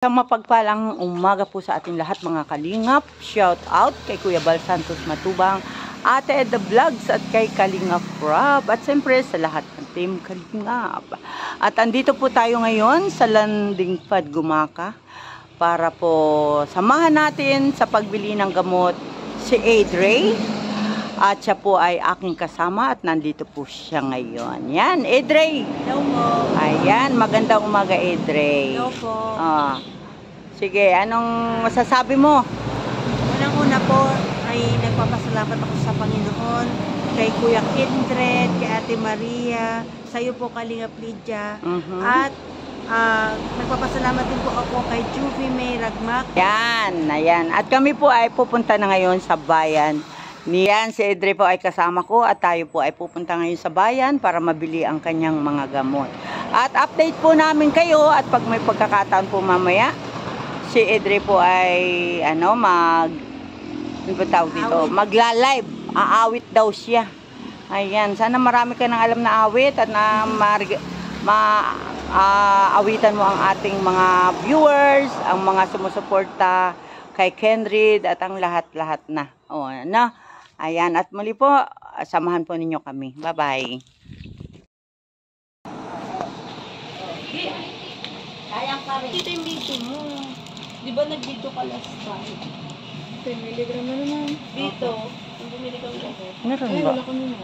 Sa mapagpalang umaga po sa ating lahat mga kalingap. Shout out kay Kuya Bal Santos Matubang, Ate The Vlogs at kay Kalingap Rob. At siyempre sa lahat ng team Kalingap. At andito po tayo ngayon sa Landing Pad Gumaka para po samahan natin sa pagbili ng gamot si Edrey. At siya po ay aking kasama at nandito po siya ngayon. Yan, Edrey. Hello po. Ayan, magandang umaga, Edrey. Hello po. Sige, anong masasabi mo? Unang-una po ay nagpapasalamat ako sa Panginoon, kay Kuya Kindred, kay Ate Maria, sa iyo po Kalingap Lydia, at nagpapasalamat din po ako kay Juvie May Ragmak. Yan, ayan. At kami po ay pupunta na ngayon sa bayan. Niyan, si Edrey po ay kasama ko at tayo po ay pupunta ngayon sa bayan para mabili ang kanyang mga gamot. At update po namin kayo at pag may pagkakataon po mamaya, si Edrey po ay magla-live, aawit daw siya. Ayan, sana marami ka nang alam na awit at na awitan mo ang ating mga viewers, ang mga sumusuporta kay Kendred at ang lahat-lahat na. O, ano? Ayan, at muli po, samahan po ninyo kami. Bye-bye. Kayang pa rin. Ito yung video mo. Di ba nag-video ka last time? 10 milligram na naman. Dito. Kung bumili kang lahat. Meron Ay, ba? wala kami na.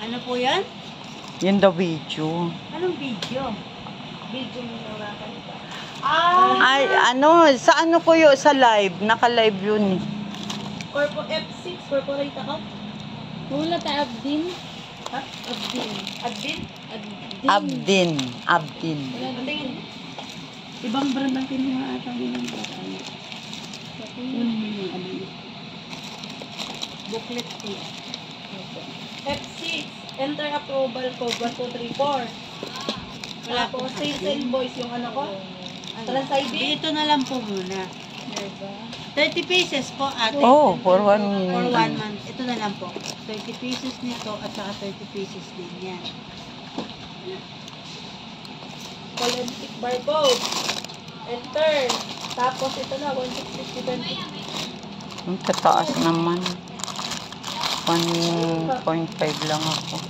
Ano po yan? Yan daw video. Anong video? Video mo na wala ka nito. Ay, sa ano ko yun? Sa live. Naka-live yun. F6, corporate account? Wala tayo Abdin. Ha? Abdin. Admin? Abdin. Ang tingin. Ibang brand ang kinuha ata ng brand. Booklet A. F6, enter approval code 1234. Wala po, sales invoice yung ano ko. Trans ID? Ito na lang po muna. 30 pieces po ate. Oh, for one For 1 month. Ito na lang po. 30 pieces nito at saka 30 pieces din yan. Forensic barcode. Enter. Tapos ito na, 160-20. Ang tataas naman. 1.5 lang ako.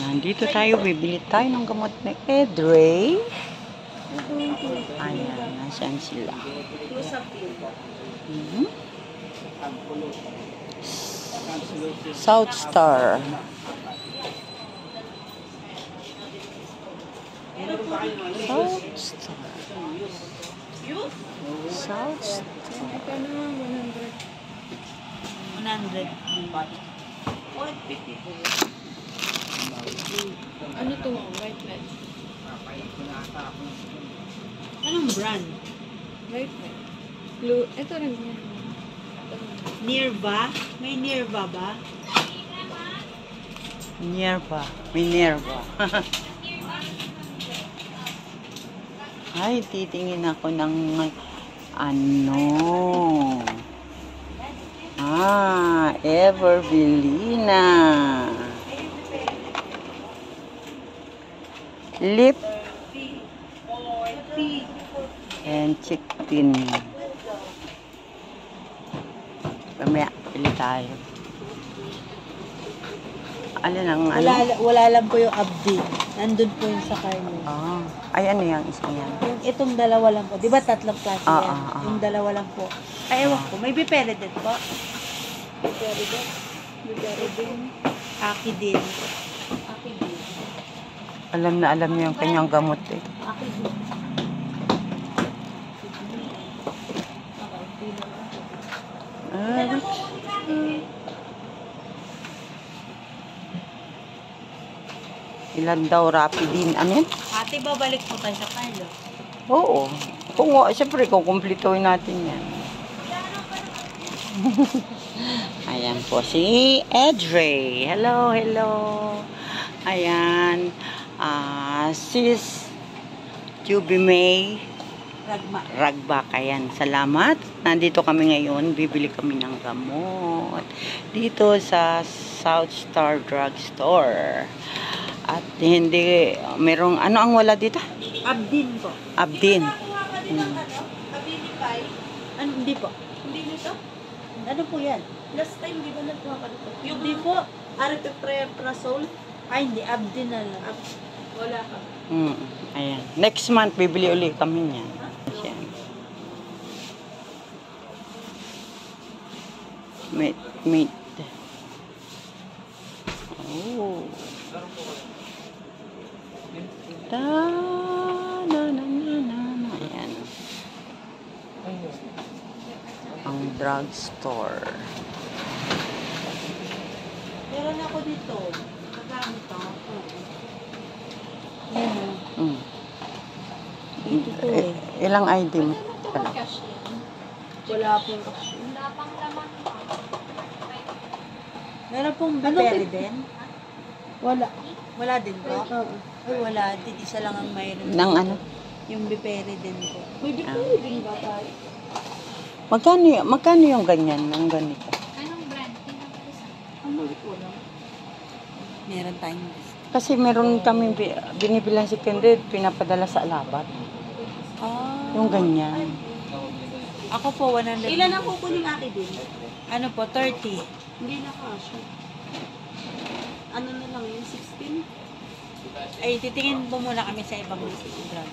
Nandito tayo, bibili tayo ng gamot ni Edrey. Ayan, nasaan sila? South Star. South Star. South Star. 100. Ano to? White light. Anong brand? White light. Blue. Ito rin yan. Nirva? May Nirva ba? Minerva. Ay, titingin ako ng Everbelina. Lip and chicken. Mamaya, pili tayo. Wala lang po yung Abdi. Nandun po yung sa Carmen. Ay, ano yung isa yan? Yung itong dalawa lang po. Di ba tatlong klase yan? Yung dalawa lang po. Ay, ewan ko. May Biperidin po. Biperidin. Aki din. Alam na alam niya yung kanyang gamot eh. Aki din. Ilan daw rapidin? Ano yan? Ate, babalik po tayo sa Carlo. Oo. Siyempre, kukumplituhin natin yan. Ayan po si Edrey. Hello. Ayan. Sis Juvie May Ragmak. Ayan. Salamat. Nandito kami ngayon. Bibili kami ng gamot. Dito sa South Star Drugstore. At hindi, merong, ano ang wala dito? Abdin po. Abdin. Ano, hindi po. Hindi nito? Ano po yan? Last time, di ba nagkuha ka dito? Yung Hindi po. Aripiprazole? Ay, hindi. Abdin na lang. Wala ka. Ayan. Next month, bibili ulit kami niyan. Ayan. Meat. Oh. Na. Ayan. Ang drugstore. Meron ako dito. Nagamit ako. Yan o. Dito to eh. Ilang ID mo? Wala pong cash. Meron pong biperi din? Wala. Wala din po? Oo. Ay, wala din. Isa lang ang mayroon. Nang ano? Yung biperi din po. Pwede pwedeng ba tayo? Magkano yung ganyan? Ang ganito? Ano ulit wala? Meron tayong Kasi meron kami binibilang si Kendred, pinapadala sa Alabat. Yung ganyan. Ako po, 100. Ilan ang kukuning akin din? Ano po, 30. Hindi na cash. Ano na lang yun? 16? Ay, titingin po muna kami sa ibang drug.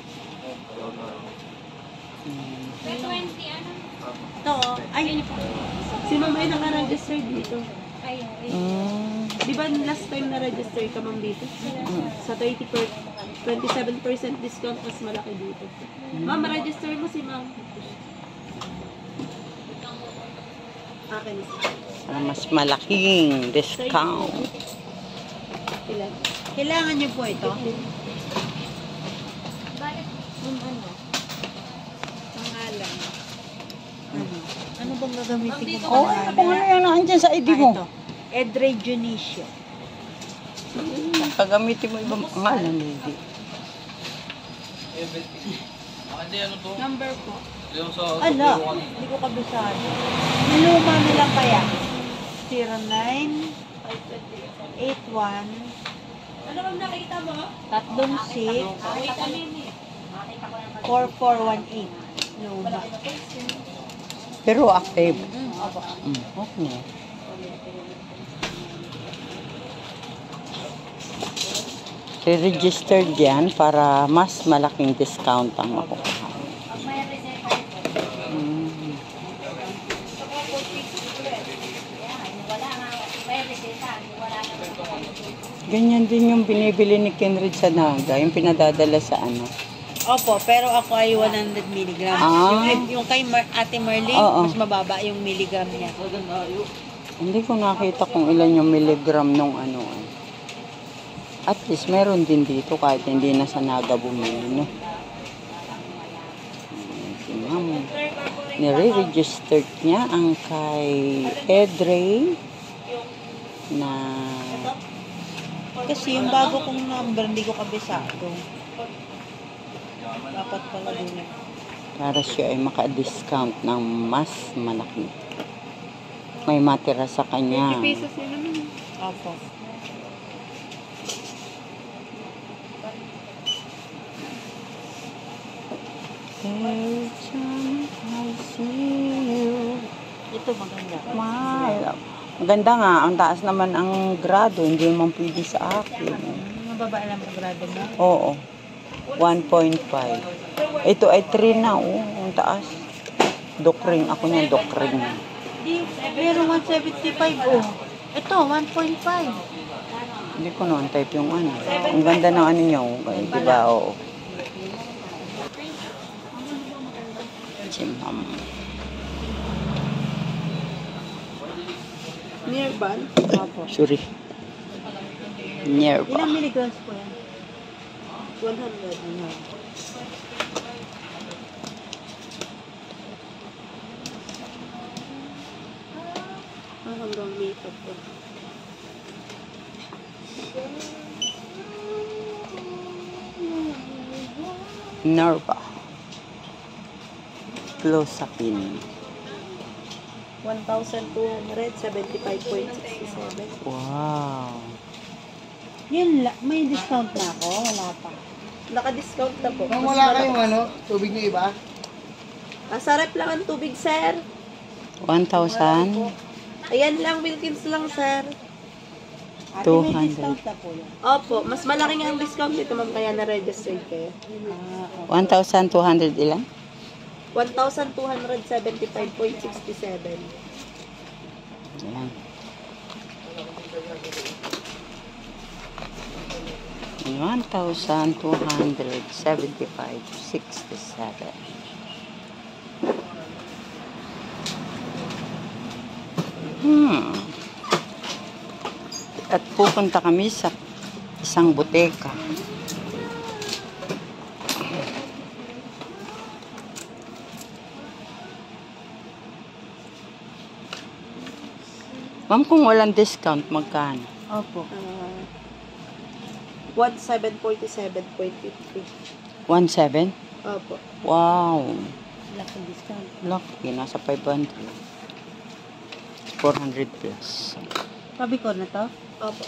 Ito, ay, Sino may naka-register dito? Mm. Di ba last time na-register ka ma'am dito? Sa 27% discount, mas malaki dito. Ma'am, ma-register mo si ma'am. Akin. Para mas malaking discount. Ilan? kailangan niyo po ito. Pangalan. Ano bang gagamitin ko? Oh, kung ano yung nandiyan sa ID mo? Ito. Edre Junicio. Gagamitin mo ibang pangalan, lady. Number po. Ano? Hindi ko kabisado. Niluma nila kaya? 09 81 Ano bang nakita mo? 36 4418. Luma. Pero active. Opo. Okay. Re-registered yan para mas malaking discount ang makukuha. Ganyan din yung binibili ni Kenred sa Naga, yung pinadadala sa ano. Opo, pero ako ay 100 mg. Ah. Yung kay Ate Marlene, Oo. mas mababa yung milligram niya. Hindi ko nakita kung ilan yung milligram nung ano. At least meron din dito kahit hindi na sa Naga bumili, no? Si Ma'am, nire-registered niya ang kay Edre na Kasi yung bago kong number, hindi ko kabisado. Dapat pala din. para siya ay maka-discount ng mas malaki. May matira sa kanya. 50 pesos yun naman. Opo. Every time I see you, Ito maganda. smile. Maganda nga, ang taas naman ang grado, hindi naman pwede sa akin. Mababa lang ang grado mo. Oo, 1.5. Ito ay 3 na, oh, ang taas. Dokring, ako niyan, dokring. Di, meron 175 oh. Ito, 1.5. Hindi ko naman type yung ano. Ang ganda ng ano niya, oh. Diba, oo. Si Ma'am. Nearby. Opo. Sorry. Nearby. Ilang milligrams po yan? 100. Hanggang makeup po. Nerva. Clozapine. 1,275.67. Wow. Yun lang, may discount na ako. Wala pa. Naka-discount na po. Kung Mas wala malakas. kayong ano, tubig na iba? Masarap lang ang tubig, sir. 1,000. Ayan lang, Wilkins lang, sir. Ate, may 200. discount na po yan. Opo, mas malaki nga ang discount dito, ma'am, kaya na-register kayo. Ah, 1,200 ilan? 1,275.67. Ayan. 1,275.67. At pupunta kami sa isang buteka. Ma'am, kung walang discount, magkano? opo. 1,747.50. 1,700? Opo. Wow! Laki discount. Laki, nasa 500. 400 plus. Sabi ko na to? Opo.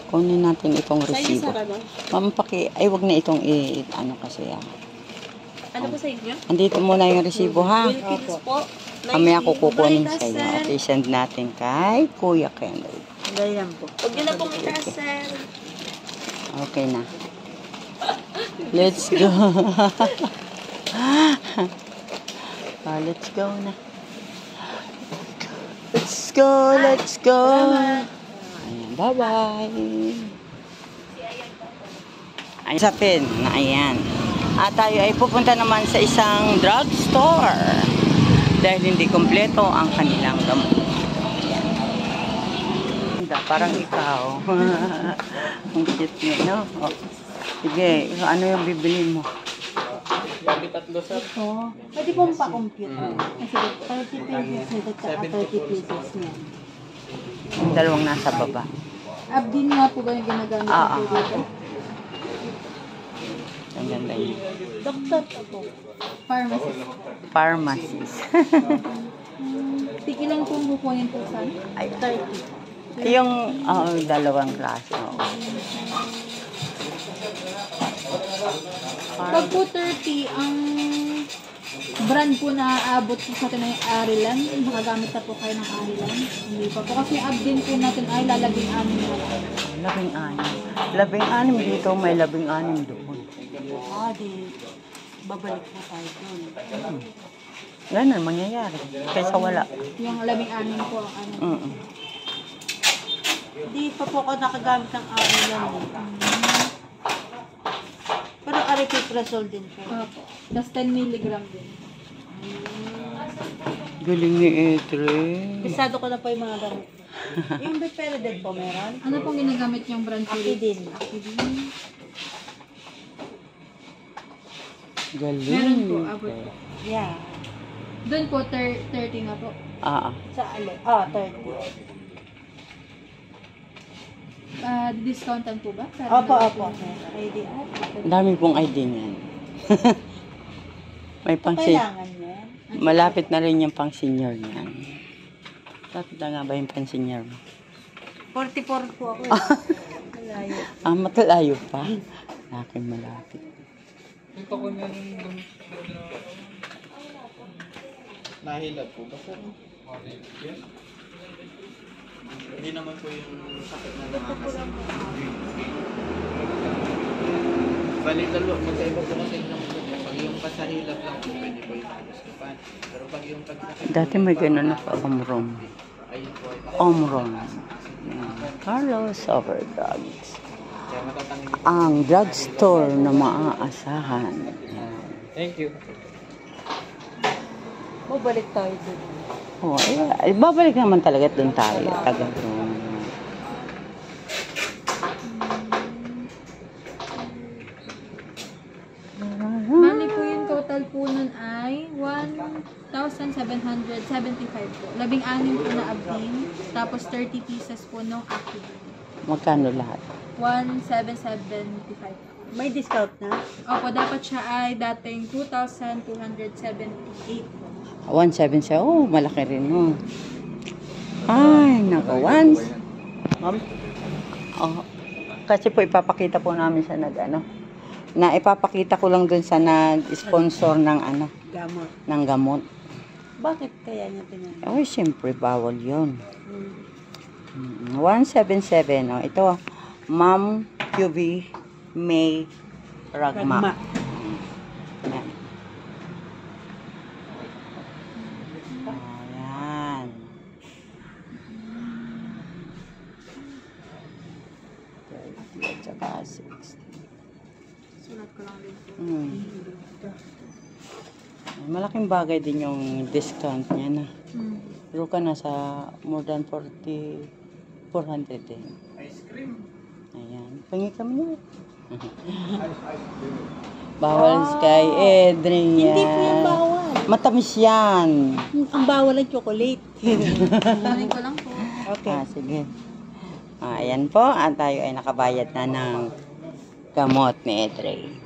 Kunin natin itong Sa inyo, resibo. sir, ano? Ma'am, ay wag na itong ano kasi Ano po sa inyo? andito muna yung resibo ha. Wilkins po. Kami ako kukunin Bumaytas, sa iyo. sir. At i-send natin kay Kuya Kendall. Dahil lang po. Huwag niyo na pong itaas, sir. Okay na. Let's go. Let's go na. Let's go, let's go. Ayan, bye-bye. Ayan, sa pin. Ayan. At tayo ay pupunta naman sa isang drugstore dahil hindi kompleto ang kanilang gamot. Ayan. Parang ikaw. Ang cute niya, no? Oh. Sige, ano yung bibili mo? Ito, pwede pong pa-compute. Kasi 30 pesos nito at 30 pesos niya. Yung dalawang nasa baba. Abdin nga po ba yung ginagamit Ah, ko dito? Ang ganda yun. Doktor po. Pharmacist. Pharmacist. Tiki lang pong kukunin po sa Ay, 30. yung dalawang klase. Oo. Pag po 30, ang brand po na aabot po sa atin ay Arilan. Makagamit na po kayo ng Arilan. Hindi pa po. Kasi yung abdin po natin ay lalaging anin na lang. 16. 16 dito, may 16 doon. Ah, di babalik po tayo doon. Ganun, mangyayari. Kaysa wala. Yung 16 po ang ano. Di pa po ako nakagamit ng araw lang. Pero aripiprazole din po. Opo. Tapos 10 milligram din. Galing ni Etre. Bisado ko na po yung mga gamit. Yung Beperidine po meron? Ano pong ginagamit yung brand po? Akidin. Galing. Meron po, abot po. Yeah. Doon po, 30 nga po. Sa alin? Ah, 30. Discountan po ba? Opo. ID. Ang dami pong ID niyan. May pang Kailangan yan. malapit na rin yung pang senior niyan. Lapit na nga ba yung pang senior mo? 44 po ako. Malayo. Matalayo pa. Akin malapit. Nahilap po ba sir? Hindi naman po yung sakit na nakakasin. Bali dalawa, magkaiba po kasi ng pag yung pasahilap lang po, pwede po yung gustupan. Pero pag yung pagkakit, Dati may ganun ako, Omron. ayun po ay Omron. Carlos Over Drugs. kaya matatangin. Ang drugstore na maaasahan. Thank you. Balik tayo doon. Oh, ay, babalik naman talaga doon tayo. Tagal doon. Bali po yung total po nun ay 1,775 po. 16 po na abdin. Tapos 30 pieces po ng Activin. Magkano lahat? 1,775. May discount na? Opo, dapat siya ay dating 2,278 po. 1.7 siya. Oh, malaki rin. Oh. Ay, nako. Once. Ma'am? Oh, kasi po ipapakita po namin sa na ipapakita ko lang dun sa nag-sponsor ng Gamot. ng gamot. Bakit kaya niya pinag... Ay, siyempre bawal 'yon. 177 oh. Ito, Ma'am QV May Ragma. Yan. Ayan. 30 at saka 60. Sulat ko lang din po. Malaking bagay din yung discount niya na. Pero ka na sa more than 400 din. Ice cream. Ayan. Pangi kami niya. Bawal kay Edrin yan. Hindi po yung bawal. Matamis yan. Ang bawal ang chocolate. Kunin ko lang po. Okay. Sige. Ayan po. At tayo ay nakabayad na ng gamot ni Edrin.